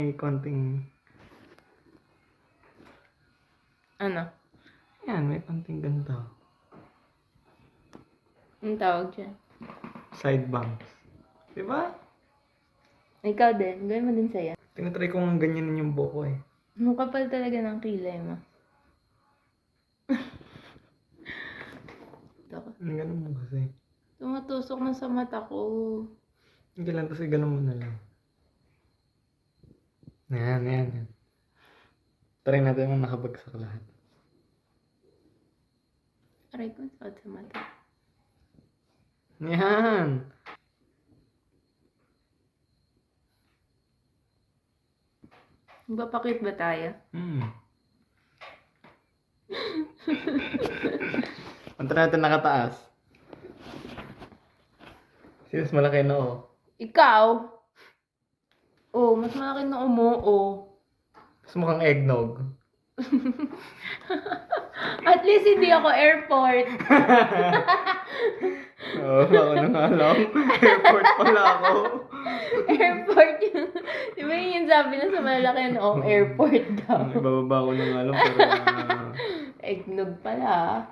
may konting... Ano? Yan, may konting ganito. Ang tawag dyan? Side bangs. Diba? Ikaw din. Gawin mo din sa'yo. Tinatry ko nga ganyanin yung buhok ko eh. Ang kapal talaga ng kilay mo. Ito ko. Ang ganun mo kasi. Tumutusok na sa mata ko. Hindi lang, tapos ganun mo na lang. Yan. Try natin yung nakabagsak lahat. Aray ko, sakit sa mata. Yan! Magpapakit ba tayo? Punta natin nakataas. Since malaki na oh. Ikaw? Oh, mas malaki na umuo. Mas mukhang eggnog. At least hindi ako airport. Oo, ako na nga alam. Airport pala ako. Airport yun. Di ba yun yung sabi na sa malaki na airport daw? Ibababa ko na nga alam pero... Eggnog pala.